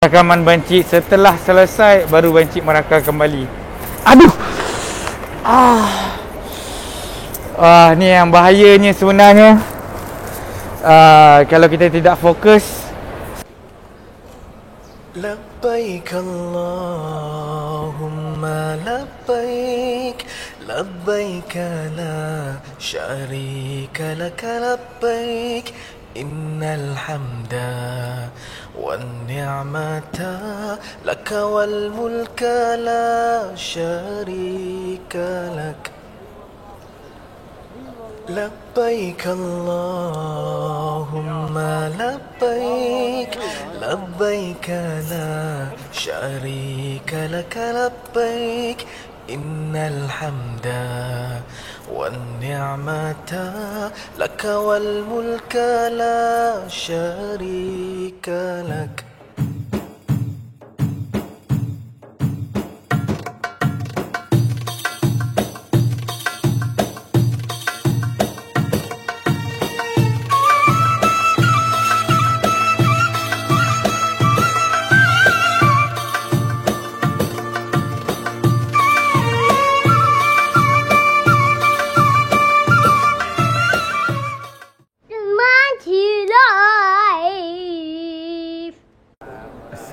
Rakaman Bancik setelah selesai baru Bancik merakam kembali. Aduh. Ni yang bahayanya sebenarnya. Kalau kita tidak fokus. Labbaik Allahumma labbaik labbaik la syarika laka labbaik innal hamda wan ni'mata laka wal mulka la syarika lak. Labbaik Allahumma labbaik labbaik la syarika laka labbaik innal hamda wan ni'mata laka wal mulka la syarika lak.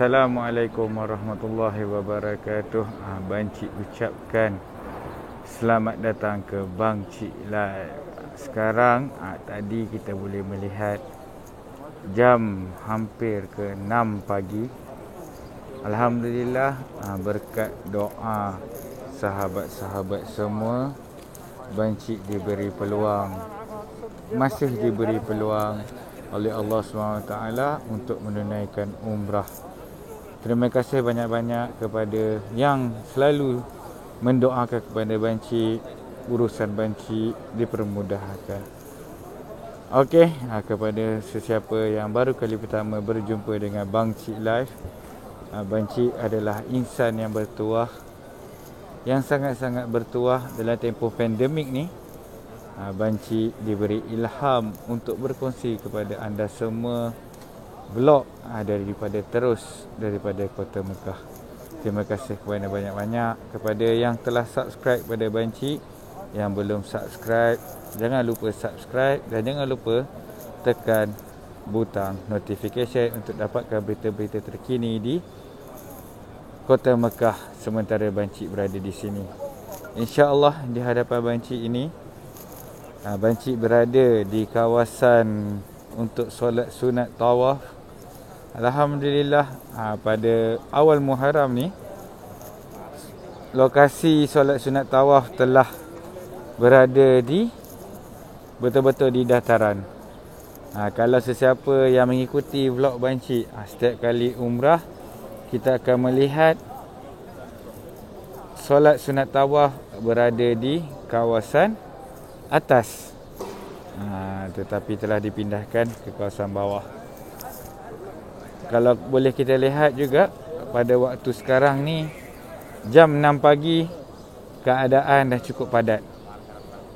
Assalamualaikum warahmatullahi wabarakatuh. Bancik ucapkan selamat datang ke Bancik Live. Sekarang tadi kita boleh melihat jam hampir ke 6 pagi. Alhamdulillah, berkat doa sahabat-sahabat semua, Bancik diberi peluang, masih diberi peluang oleh Allah SWT untuk menunaikan umrah. Terima kasih banyak-banyak kepada yang selalu mendoakan kepada Bancik, urusan Bancik dipermudahkan. Okey, kepada sesiapa yang baru kali pertama berjumpa dengan Bancik Live, Bancik adalah insan yang bertuah, yang sangat-sangat bertuah dalam tempoh pandemik ni. Bancik diberi ilham untuk berkongsi kepada anda semua vlog daripada Kota Mekah. Terima kasih kepada banyak-banyak kepada yang telah subscribe pada Bancik. Yang belum subscribe, jangan lupa subscribe dan jangan lupa tekan butang notification untuk dapatkan berita-berita terkini di Kota Mekah sementara Bancik berada di sini. InsyaAllah di hadapan Bancik ini, Bancik berada di kawasan untuk solat sunat tawaf. Alhamdulillah, pada awal Muharram ni, lokasi solat sunat tawaf telah berada di betul-betul di dataran. Kalau sesiapa yang mengikuti vlog Bancik, setiap kali umrah kita akan melihat solat sunat tawaf berada di kawasan atas, tetapi telah dipindahkan ke kawasan bawah. Kalau boleh kita lihat juga pada waktu sekarang ni, jam 6 pagi, keadaan dah cukup padat.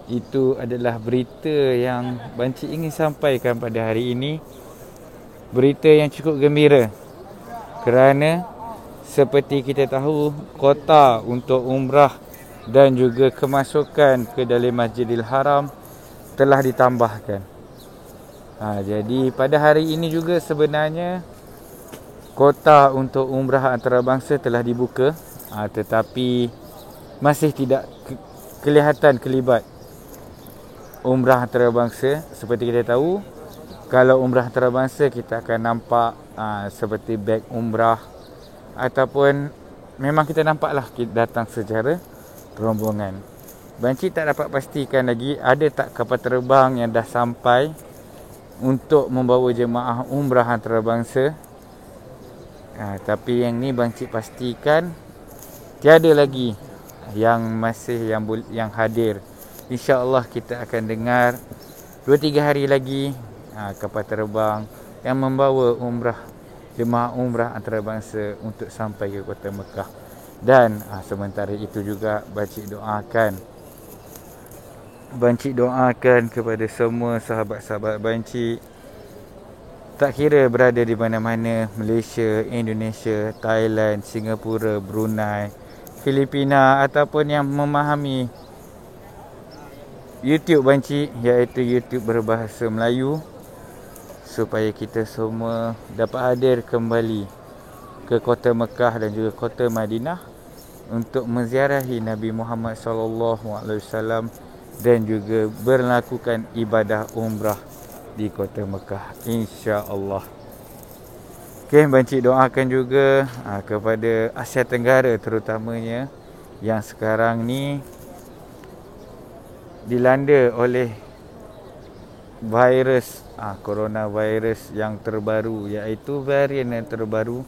Itu adalah berita yang Bancik ingin sampaikan pada hari ini. Berita yang cukup gembira, kerana seperti kita tahu, kota untuk umrah dan juga kemasukan ke dalam Masjidil Haram telah ditambahkan. Jadi pada hari ini juga sebenarnya kota untuk umrah antarabangsa telah dibuka, tetapi masih tidak kelihatan kelibat umrah antarabangsa. Seperti kita tahu, kalau umrah antarabangsa kita akan nampak seperti beg umrah, ataupun memang kita nampaklah kita datang secara rombongan. Bancik tak dapat pastikan lagi ada tak kapal terbang yang dah sampai untuk membawa jemaah umrah antarabangsa. Tapi yang ni Bancik pastikan tiada lagi yang masih yang hadir. InsyaAllah kita akan dengar 2-3 hari lagi kapal terbang yang membawa jemaah umrah antarabangsa untuk sampai ke Kota Mekah. Dan sementara itu juga Bancik doakan kepada semua sahabat-sahabat Bancik Tak kira berada di mana-mana, Malaysia, Indonesia, Thailand, Singapura, Brunei, Filipina ataupun yang memahami YouTube Banci, iaitu YouTube berbahasa Melayu, supaya kita semua dapat hadir kembali ke kota Mekah dan juga kota Madinah untuk menziarahi Nabi Muhammad SAW dan juga melakukan ibadah umrah di kota Mekah, insya-Allah. Okey, Banci doakan juga kepada Asia Tenggara terutamanya yang sekarang ni dilanda oleh virus coronavirus yang terbaru, iaitu varian yang terbaru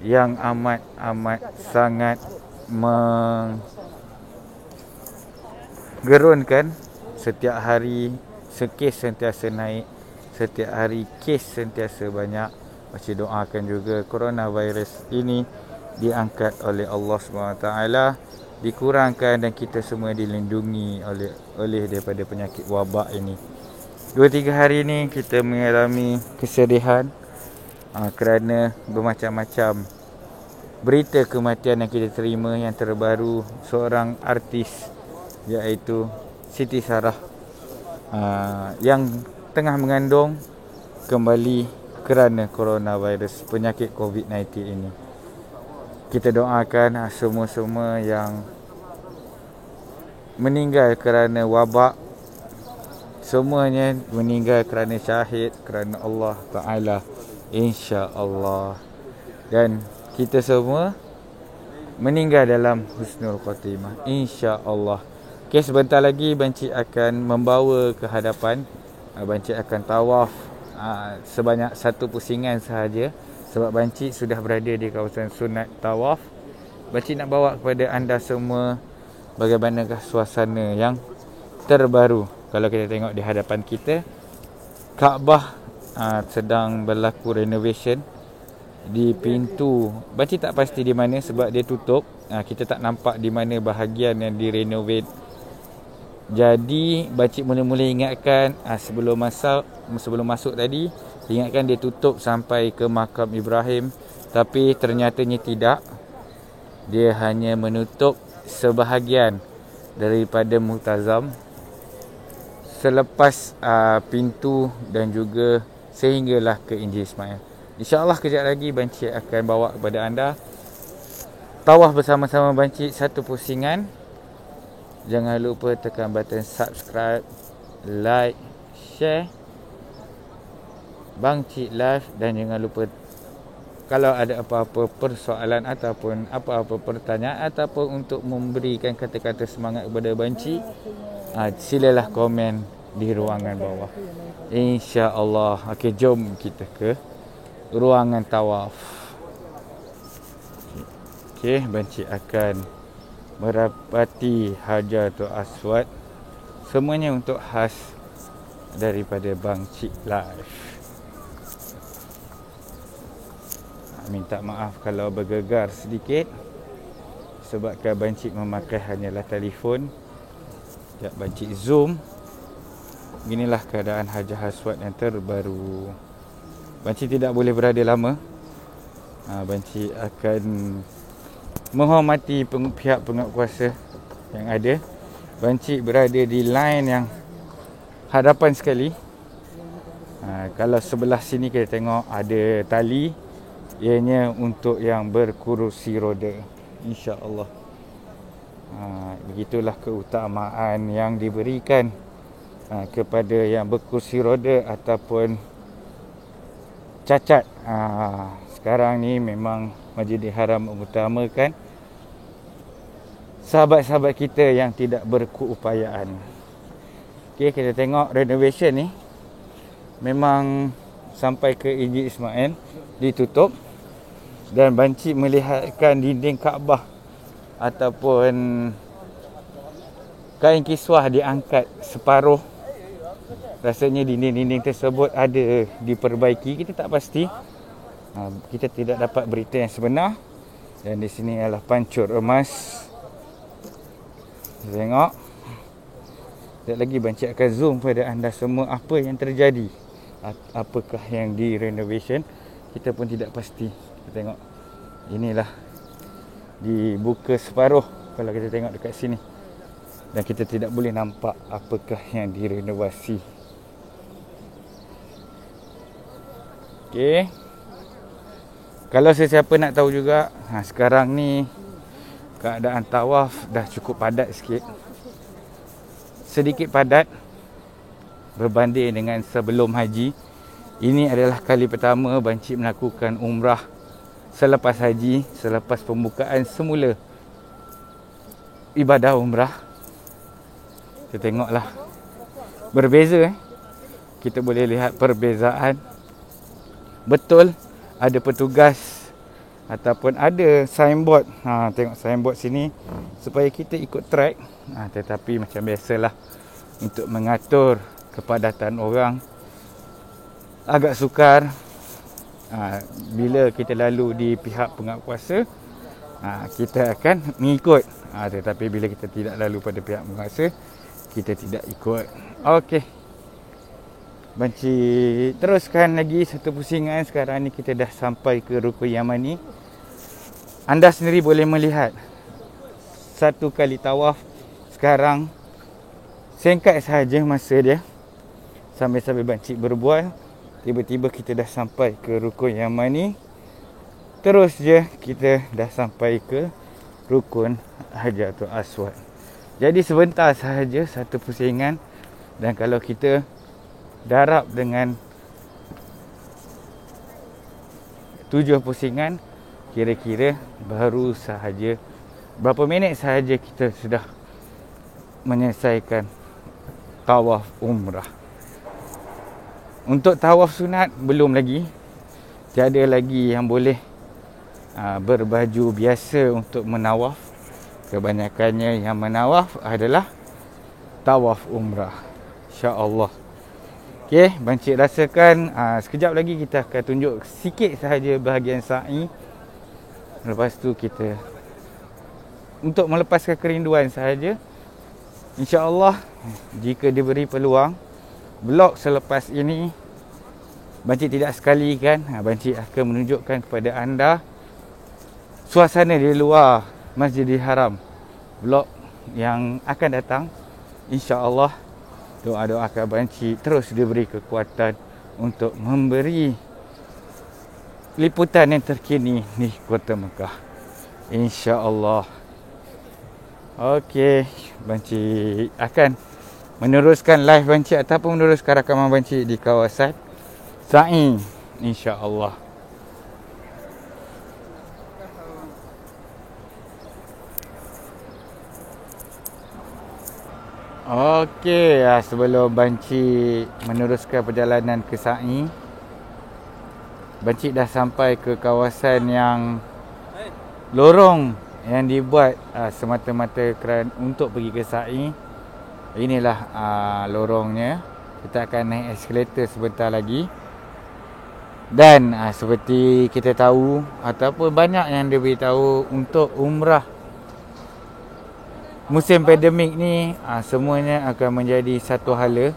yang amat sangat menggerunkan. Setiap hari kes sentiasa naik, setiap hari kes sentiasa banyak. Macam doakan juga coronavirus ini diangkat oleh Allah SWT, dikurangkan dan kita semua dilindungi oleh daripada penyakit wabak ini. 2-3 hari ini kita mengalami kesedihan kerana bermacam-macam berita kematian yang kita terima. Yang terbaru seorang artis, iaitu Siti Sarah, yang tengah mengandung kembali kerana coronavirus, penyakit COVID-19 ini. Kita doakan semua-semua yang meninggal kerana wabak, semuanya meninggal kerana syahid kerana Allah Ta'ala, insya-Allah. Dan kita semua meninggal dalam husnul khatimah, insya-Allah. Okay, sebentar lagi Banci akan membawa ke hadapan. Banci akan tawaf sebanyak 1 pusingan sahaja, sebab Banci sudah berada di kawasan sunat tawaf. Banci nak bawa kepada anda semua bagaimanakah suasana yang terbaru. Kalau kita tengok di hadapan kita, Kaabah sedang berlaku renovation di pintu. Banci tak pasti di mana sebab dia tutup. Kita tak nampak di mana bahagian yang direnovate. Jadi Banci mula-mula ingatkan sebelum masuk tadi, ingatkan dia tutup sampai ke makam Ibrahim, tapi ternyatanya tidak. Dia hanya menutup sebahagian daripada Multazam selepas pintu dan juga sehinggalah ke Injil Ismail. InsyaAllah kejap lagi Banci akan bawa kepada anda tawaf bersama-sama Banci 1 pusingan. Jangan lupa tekan button subscribe, like, share Banci Live, dan jangan lupa kalau ada apa-apa persoalan ataupun apa-apa pertanyaan ataupun untuk memberikan kata-kata semangat kepada Banci, silalah komen di ruangan bawah, insya-Allah. Okey, jom kita ke ruangan tawaf. Okey, Banci akan merapati Hajarul Aswad, semuanya untuk khas daripada Banci Live. Minta maaf kalau bergegar sedikit sebabkan Banci memakai hanyalah telefon. Sekejap Banci zoom. Beginilah keadaan Hajarul Aswad yang terbaru. Banci tidak boleh berada lama. Banci akan menghormati pihak penguatkuasa yang ada. Banci berada di line yang hadapan sekali. Kalau sebelah sini kita tengok ada tali, ianya untuk yang berkerusi roda, insya-Allah. Begitulah keutamaan yang diberikan kepada yang berkerusi roda ataupun cacat. Sekarang ni memang Masjidil Haram mengutamakan sahabat-sahabat kita yang tidak berkeupayaan. Okey, kita tengok renovation ni memang sampai ke Injil Ismail ditutup, dan Banci melihatkan dinding Kaabah ataupun kain kiswah diangkat separuh. Rasanya dinding-dinding tersebut ada diperbaiki, kita tak pasti. Kita tidak dapat berita yang sebenar. Dan di sini adalah pancur emas. Tengok. Sekejap lagi Banci akan zoom pada anda semua apa yang terjadi apakah yang di renovation, kita pun tidak pasti. Kita tengok, inilah dibuka separuh kalau kita tengok dekat sini, dan kita tidak boleh nampak apakah yang direnovasi. Okey, kalau sesiapa nak tahu juga, sekarang ni keadaan tawaf dah cukup padat sikit. Sedikit padat berbanding dengan sebelum haji. Ini adalah kali pertama Bancik melakukan umrah selepas haji, selepas pembukaan semula ibadah umrah. Kita tengoklah, berbeza. Kita boleh lihat perbezaan. Betul ada petugas ataupun ada signboard. Tengok signboard sini supaya kita ikut track. Tetapi macam biasalah, untuk mengatur kepadatan orang agak sukar. Bila kita lalu di pihak penguatkuasa, kita akan mengikut. Tetapi bila kita tidak lalu pada pihak penguatkuasa, kita tidak ikut. Okey, Bancik teruskan lagi satu pusingan. Sekarang ni kita dah sampai ke Rukun Yamani. Anda sendiri boleh melihat satu kali tawaf sekarang singkat sahaja masa dia. Sambil-sambil Bancik berbual, tiba-tiba kita dah sampai ke Rukun Yamani. Terus je kita dah sampai ke Rukun Hajarul Aswad. Jadi sebentar sahaja satu pusingan, dan kalau kita darab dengan 7 pusingan, kira-kira baru sahaja berapa minit sahaja kita sudah menyelesaikan tawaf umrah. Untuk tawaf sunat belum lagi. Tiada lagi yang boleh berbaju biasa untuk menawaf. Kebanyakannya yang menawaf adalah tawaf umrah, insya-Allah. Okey, Bancik rasakan sekejap lagi kita akan tunjuk sikit sahaja bahagian sa'i. Lepas tu kita untuk melepaskan kerinduan sahaja. InsyaAllah, jika diberi peluang, vlog selepas ini Bancik tidak sekali kan, Bancik akan menunjukkan kepada anda suasana di luar Masjidil Haram. Vlog yang akan datang, InsyaAllah, doa-doakan Bancik terus diberi kekuatan untuk memberi liputan yang terkini di Kota Mekah, InsyaAllah. Okey, Bancik akan meneruskan live Bancik ataupun meneruskan rakaman Bancik di kawasan Sa'i, insya-Allah. Okey, sebelum Bancik meneruskan perjalanan ke Sa'i, Bancik dah sampai ke kawasan yang lorong yang dibuat semata-mata kerana untuk pergi ke Sa'i. Inilah lorongnya. Kita akan naik eskalator sebentar lagi. Dan seperti kita tahu ataupun banyak yang diberitahu, untuk umrah musim pandemik ni semuanya akan menjadi satu hala.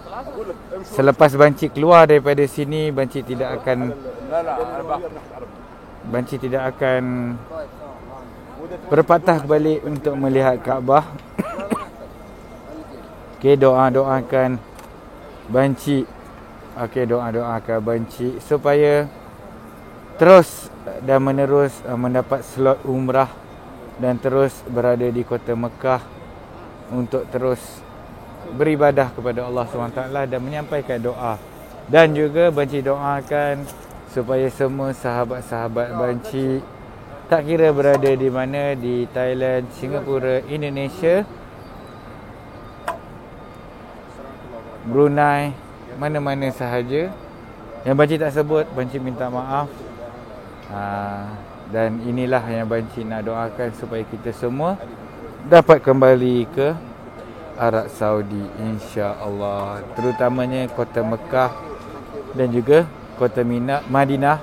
Selepas Bancik keluar daripada sini, Bancik tidak akan berpatah balik untuk melihat Kaabah. Okey, doakan Bancik. Okey, doakan Bancik supaya terus dan menerus mendapat slot umrah dan terus berada di Kota Mekah untuk terus beribadah kepada Allah SWT dan menyampaikan doa. Dan juga Bancik doakan supaya semua sahabat-sahabat Bancik, tak kira berada di mana, di Thailand, Singapura, Indonesia, Brunei, mana-mana sahaja yang Bancik tak sebut, Bancik minta maaf. Dan inilah yang Bancik nak doakan supaya kita semua dapat kembali ke Arab Saudi, insya-Allah. Terutamanya Kota Mekah dan juga Kota Madinah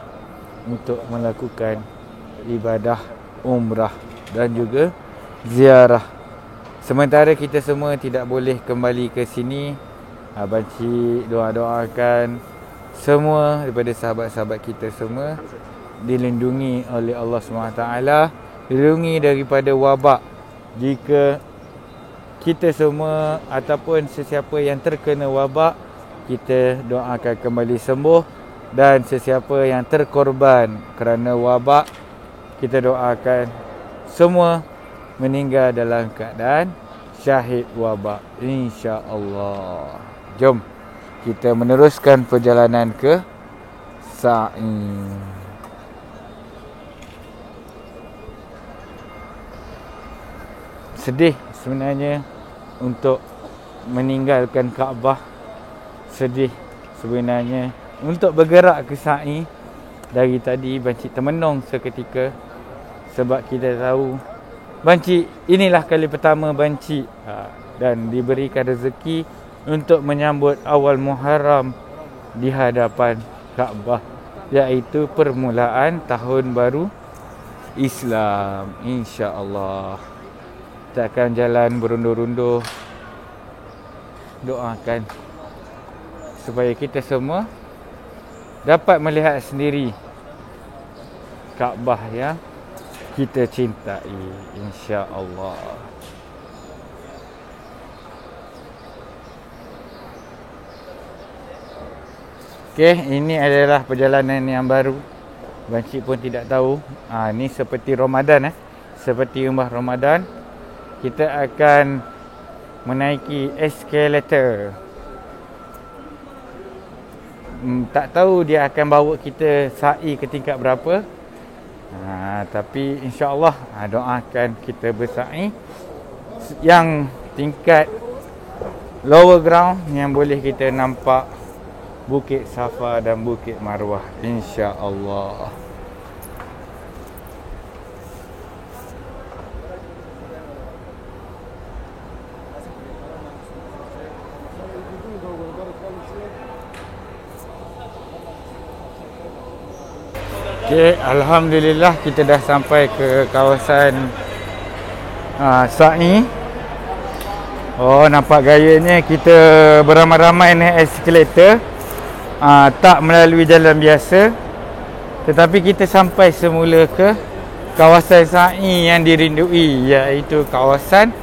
untuk melakukan ibadah umrah dan juga ziarah. Sementara kita semua tidak boleh kembali ke sini, Bancik doakan semua daripada sahabat-sahabat kita semua dilindungi oleh Allah SWT, dilindungi daripada wabak. Jika kita semua ataupun sesiapa yang terkena wabak, kita doakan kembali sembuh, dan sesiapa yang terkorban kerana wabak, kita doakan semua meninggal dalam keadaan syahid wabak, insya-Allah. Jom kita meneruskan perjalanan ke sa'i. Sedih sebenarnya untuk meninggalkan Kaabah. Sedih sebenarnya untuk bergerak ke sa'i. Dari tadi Bancik termenung seketika, sebab kita tahu Bancik inilah kali pertama Bancik dan diberikan rezeki untuk menyambut awal Muharram di hadapan Kaabah, iaitu permulaan tahun baru Islam, insya-Allah. Kita akan jalan berundur-undur, doakan supaya kita semua dapat melihat sendiri Kaabah yang kita cintai, insya-Allah. Okey, ini adalah perjalanan yang baru. Bancik pun tidak tahu. Ni seperti Ramadan seperti umrah Ramadan. Kita akan menaiki eskalator. Tak tahu dia akan bawa kita sa'i ke tingkat berapa. Tapi insya-Allah doakan kita bersa'i yang tingkat lower ground, yang boleh kita nampak Bukit Safa dan Bukit Marwah, insya-Allah. Okay, alhamdulillah kita dah sampai ke kawasan sa'i. Oh, nampak gayanya kita beramai-ramai naik eskalator. Tak melalui jalan biasa, tetapi kita sampai semula ke kawasan sa'i yang dirindui, iaitu kawasan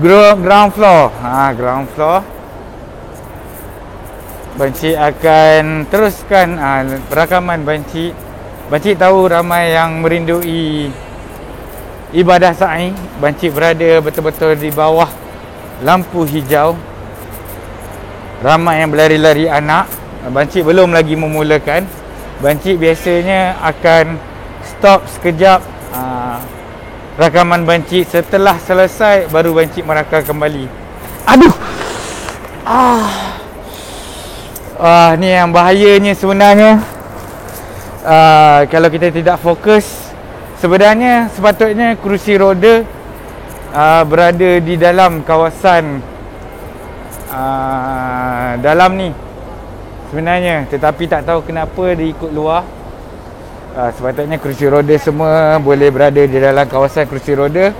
ground floor. Ground floor. Bancik akan teruskan rakaman Bancik. Bancik tahu ramai yang merindui ibadah sa'i. Bancik berada betul-betul di bawah lampu hijau. Ramai yang berlari-lari anak. Bancik belum lagi memulakan. Bancik biasanya akan stop sekejap rakaman Bancik. Setelah selesai baru Bancik merakam kembali. Aduh. Ni yang bahayanya sebenarnya. Kalau kita tidak fokus, sebenarnya sepatutnya kerusi roda berada di dalam kawasan dalam ni sebenarnya, tetapi tak tahu kenapa dia ikut luar. Sepatutnya kerusi roda semua boleh berada di dalam kawasan kerusi roda.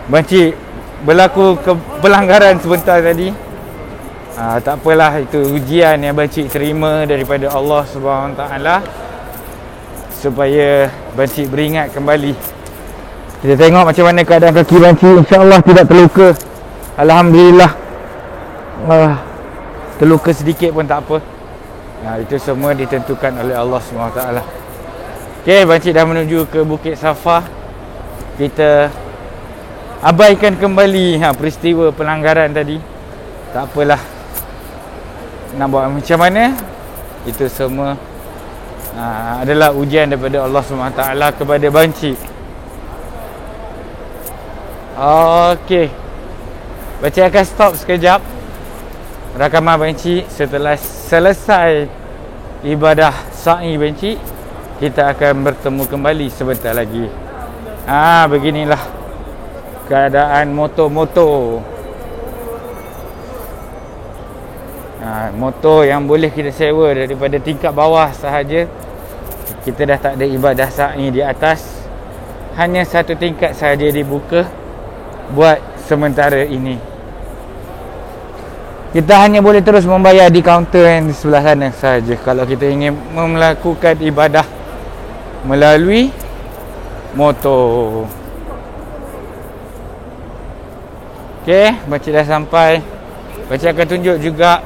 Bancik berlaku pelanggaran sebentar tadi. Tak apalah, itu ujian yang Bancik terima daripada Allah SWT, supaya Bancik beringat kembali. Kita tengok macam mana keadaan kaki Bancik. InsyaAllah tidak terluka. Alhamdulillah. Terluka sedikit pun tak apa. Itu semua ditentukan oleh Allah SWT. Okey, Bancik dah menuju ke Bukit Safa. Kita abaikan kembali peristiwa pelanggaran tadi. Tak apalah, nak buat macam mana, itu semua adalah ujian daripada Allah SWT kepada Bancik. Okey, Bancik akan stop sekejap rakaman Bancik. Setelah selesai ibadah sa'i Bancik, kita akan bertemu kembali sebentar lagi. Beginilah keadaan motor-motor. Motor yang boleh kita sewa daripada tingkat bawah sahaja. Kita dah tak ada ibadah sa'i di atas. Hanya satu tingkat sahaja dibuka buat sementara ini. Kita hanya boleh terus membayar di kaunter yang di sebelah sana saja kalau kita ingin melakukan ibadah melalui motor. Okey, Pakcik dah sampai. Pakcik akan tunjuk juga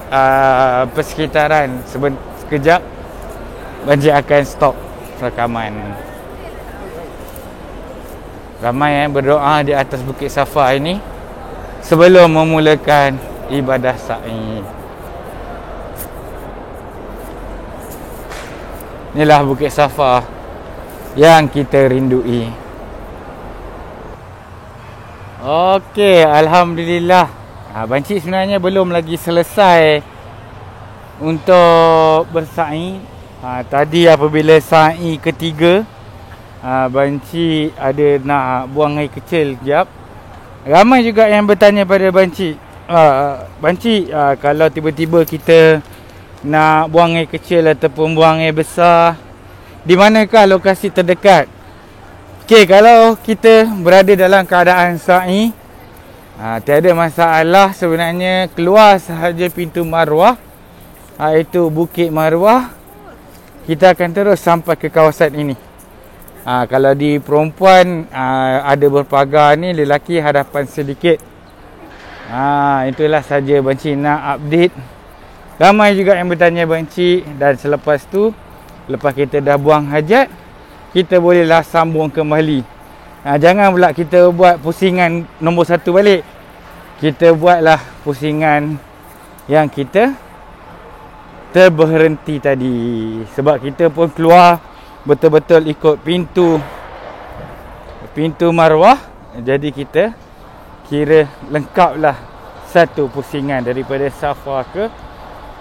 persekitaran sekejap. Pakcik akan stop rakaman. Ramai berdoa di atas Bukit Safa ini sebelum memulakan ibadah sa'i. Inilah Bukit Safa yang kita rindui. Okey, alhamdulillah. Pakcik sebenarnya belum lagi selesai untuk bersa'i. Tadi apabila sa'i ketiga, Pakcik ada nak buang air kecil sekejap. Ramai juga yang bertanya pada Pakcik, Pakcik, kalau tiba-tiba kita nak buang air kecil ataupun buang air besar, di manakah lokasi terdekat? Okey, kalau kita berada dalam keadaan sa'i, tiada masalah sebenarnya. Keluar sahaja pintu Marwah, iaitu Bukit Marwah, kita akan terus sampai ke kawasan ini. Kalau di perempuan ada berpagar ni, lelaki hadapan sedikit. Itulah saja Pakcik nak update. Ramai juga yang bertanya Pakcik, dan selepas tu, lepas kita dah buang hajat, kita bolehlah sambung kembali. Jangan pula kita buat pusingan nombor 1 balik. Kita buatlah pusingan yang kita terberhenti tadi. Sebab kita pun keluar betul-betul ikut pintu Marwah. Jadi kita kira lengkaplah satu pusingan daripada Safa ke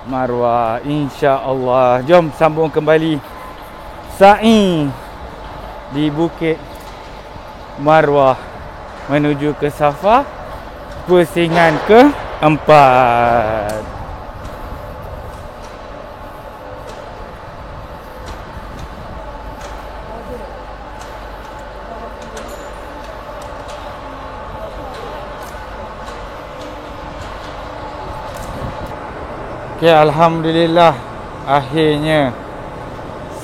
Marwah, insya-Allah. Jom sambung kembali sa'i di Bukit Marwah menuju ke Safa, pusingan ke-4. Okay, alhamdulillah akhirnya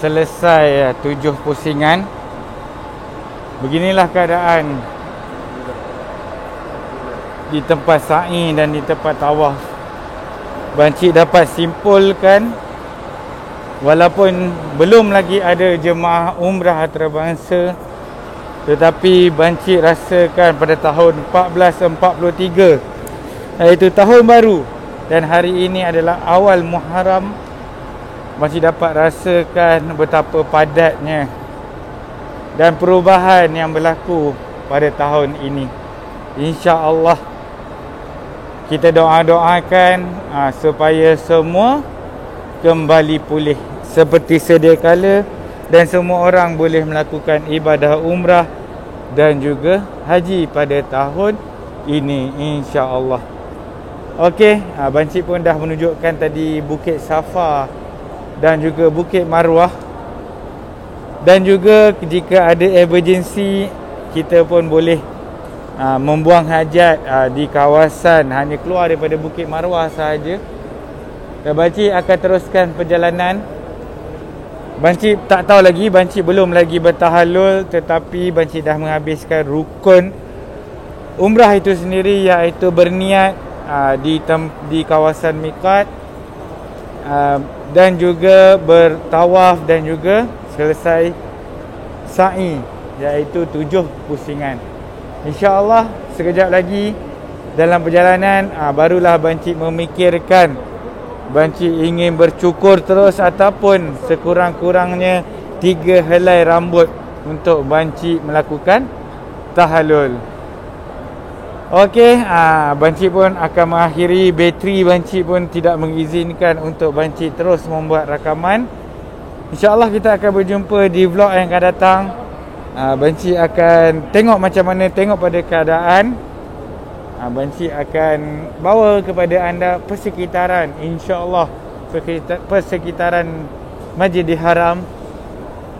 selesai 7 pusingan. Beginilah keadaan di tempat sa'i dan di tempat tawaf. Pakcik dapat simpulkan, walaupun belum lagi ada jemaah umrah antarabangsa, tetapi Pakcik rasakan pada tahun 1443, iaitu tahun baru, dan hari ini adalah awal Muharram, Pakcik dapat rasakan betapa padatnya dan perubahan yang berlaku pada tahun ini. InsyaAllah kita doa-doakan supaya semua kembali pulih seperti sedia kala, dan semua orang boleh melakukan ibadah umrah dan juga haji pada tahun ini, insya-Allah. Okey, Pakcik pun dah menunjukkan tadi Bukit Safa dan juga Bukit Marwah. Dan juga jika ada emergency, kita pun boleh membuang hajat di kawasan, hanya keluar daripada Bukit Marwah sahaja. Dan Pakcik akan teruskan perjalanan. Pakcik tak tahu lagi, Pakcik belum lagi bertahallul, tetapi Pakcik dah menghabiskan rukun umrah itu sendiri, iaitu berniat di kawasan miqat, dan juga bertawaf, dan juga selesai sa'i, iaitu 7 pusingan. InsyaAllah sekejap lagi dalam perjalanan barulah Pakcik memikirkan Pakcik ingin bercukur terus ataupun sekurang-kurangnya 3 helai rambut untuk Pakcik melakukan tahallul. Okey, Pakcik pun akan mengakhiri. Bateri Pakcik pun tidak mengizinkan untuk Pakcik terus membuat rakaman. InsyaAllah kita akan berjumpa di vlog yang akan datang. Pakcik akan tengok macam mana, tengok pada keadaan. Pakcik akan bawa kepada anda persekitaran, insyaAllah persekitaran Masjidil Haram.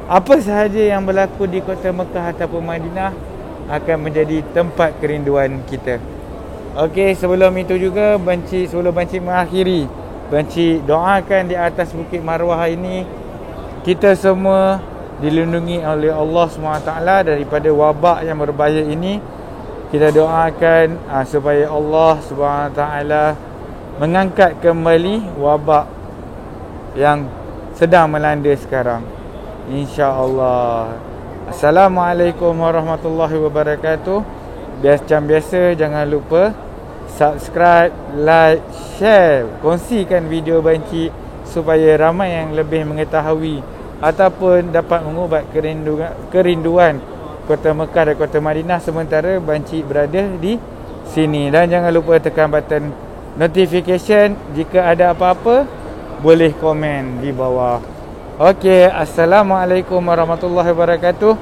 Apa sahaja yang berlaku di kota Mekah ataupun Madinah akan menjadi tempat kerinduan kita. Okey, sebelum itu juga sebelum Banci mengakhiri, Banci doakan di atas Bukit Marwah ini kita semua dilindungi oleh Allah SWT daripada wabak yang berbahaya ini. Kita doakan supaya Allah SWT mengangkat kembali wabak yang sedang melanda sekarang, insya-Allah. Assalamualaikum warahmatullahi wabarakatuh. Macam biasa, jangan lupa subscribe, like, share, kongsikan video Banci supaya ramai yang lebih mengetahui ataupun dapat mengubat kerinduan Kota Mekah dan Kota Madinah sementara Banci berada di sini. Dan jangan lupa tekan button notification. Jika ada apa-apa, boleh komen di bawah. Okey, Assalamualaikum warahmatullahi wabarakatuh.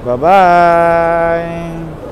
Bye-bye.